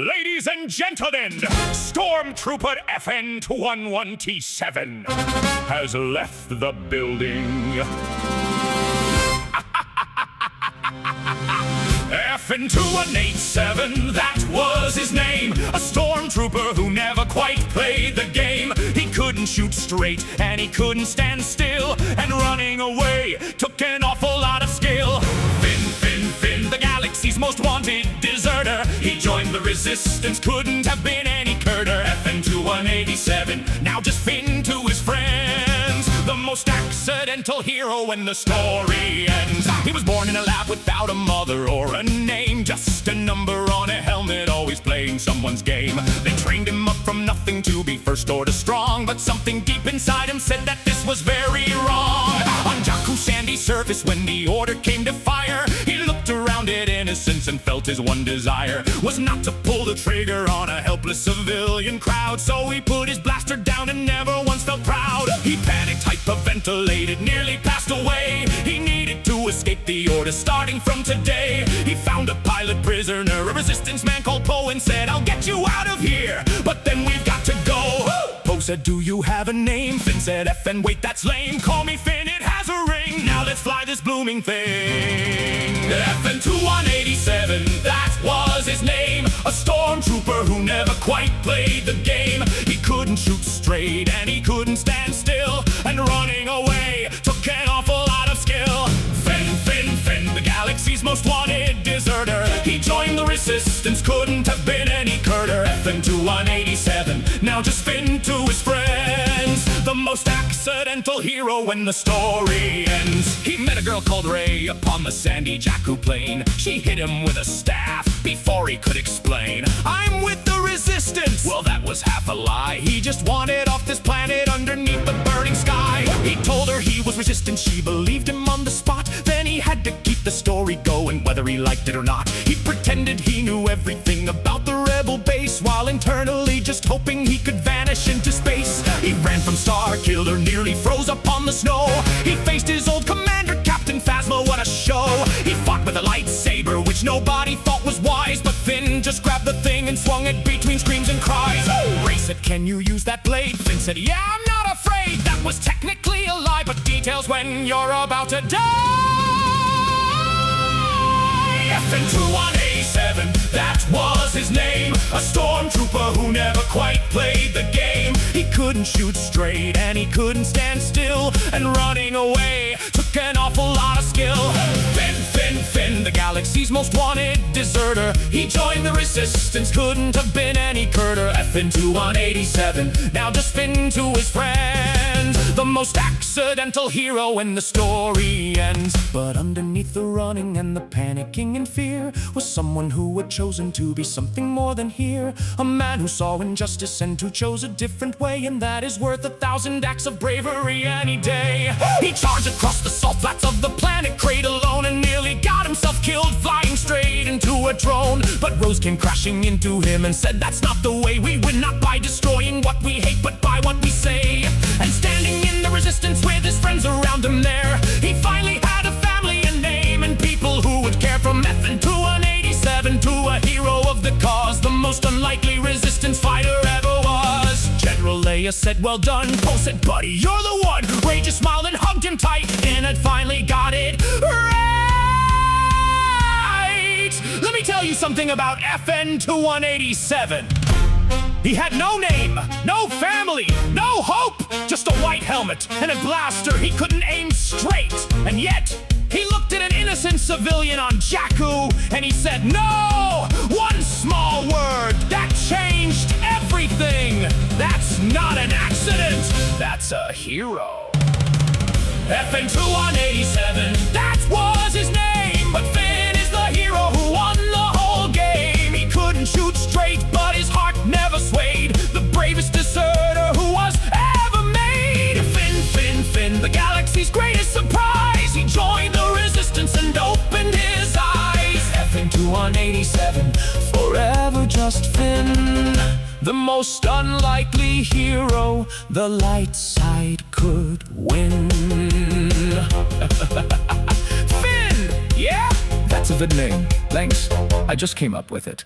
Ladies and gentlemen, Stormtrooper FN-2187 has left the building. FN-2187, that was his name. A stormtrooper who never quite played the game. He couldn't shoot straight and he couldn't stand still, and running away took an awful lot of skill. Finn, the galaxy's most wanted deserter. He joined the resistance, couldn't have been any curter. FN-2187, now just Finn to his friends. The most accidental hero when the story ends. He was born in a lab without a mother or a name, just a number on a helmet, always playing someone's game. They trained him up from nothing to be first order strong, but something deep inside him said that this was very wrong. On Jakku's sandy surface, when the order came to fire, he looked around at innocence and felt his one desire was not to pull the trigger on a helpless civilian crowd. So he put his blaster down and never once felt proud. He panicked, hyperventilated, nearly passed away. He needed to escape the order starting from today. He found a pilot prisoner, a resistance man called Poe, and said, "I'll get you out of here, but then we've got to go." Poe said, "Do you have a name?" Finn said, "FN, wait, that's lame. Call me Finn, it has a ring. Now let's fly this blooming thing." FN-2187, that was his name. A stormtrooper who never quite played the game. He couldn't shoot straight and he couldn't stand still, and running away took an awful lot of skill. Finn, the galaxy's most wanted deserter. He joined the resistance, couldn't have been any curter. FN-2187, now just Finn to his friends. The most accidental hero when the story ends. He met a girl called Ray upon the sandy Jakku plain. She hit him with a staff before he could explain. "I'm with the resistance." Well, that was half a lie. He just wanted off this planet underneath the burning sky. He told her he was resistant, she believed him on the spot. Then he had to keep the story going whether he liked it or not. He pretended he knew everything about the rebel base, while internally just hoping he could vanish into space. He ran from Starkiller, nearly froze up on the snow. He faced his old commander, Captain Phasma, what a show. He fought with a lightsaber, which nobody thought was wise, but Finn just grabbed the thing and swung it between screams and cries. Ray said, "Can you use that blade?" Finn said, "Yeah, I'm not afraid." That was technically a lie, but details when you're about to die. FN-2187, that was his name. A stormtrooper who never quite played the game. He couldn't shoot straight and he couldn't stand still, and running away took an awful lot of skill. Finn, the galaxy's most wanted deserter. He joined the resistance, couldn't have been any curter. FN-2187, now just Finn to his friends. The most accidental hero when the story ends. But underneath the running and the panicking and fear was someone who had chosen to be something more than here. A man who saw injustice and who chose a different way, and that is worth 1,000 acts of bravery any day. He charged across the salt flats of the planet Crate alone, and nearly got himself killed flying straight into a drone. But Rose came crashing into him and said, "That's not the way. We win not by destroying what we hate, but by what we say." And standing in the resistance with his friends around him there, he finally had a family, a name, and people who would care. From FN-2187 to a hero of the cause, the most unlikely resistance fighter ever was. General Leia said, "Well done." Poe said, "Buddy, you're the one." Ray just smiled and hugged him tight, and had finally got it right. Let me tell you something about FN-2187. He had no name, no family, no hope, just a white helmet and a blaster. He couldn't aim straight, and yet he looked at an innocent civilian on Jakku and he said, "No!" One small word that changed everything. That's not an accident, that's a hero. FN-2187, that was his name. But Finn is the hero who won the whole game. He couldn't shoot straight, but his heart never swayed. The bravest deserter who was ever made. Finn, the galaxy's greatest surprise. He joined the resistance and opened his eyes. FN-2187, forever just Finn. The most unlikely hero the light side could win. Finn, yeah? That's a good name. Thanks. I just came up with it.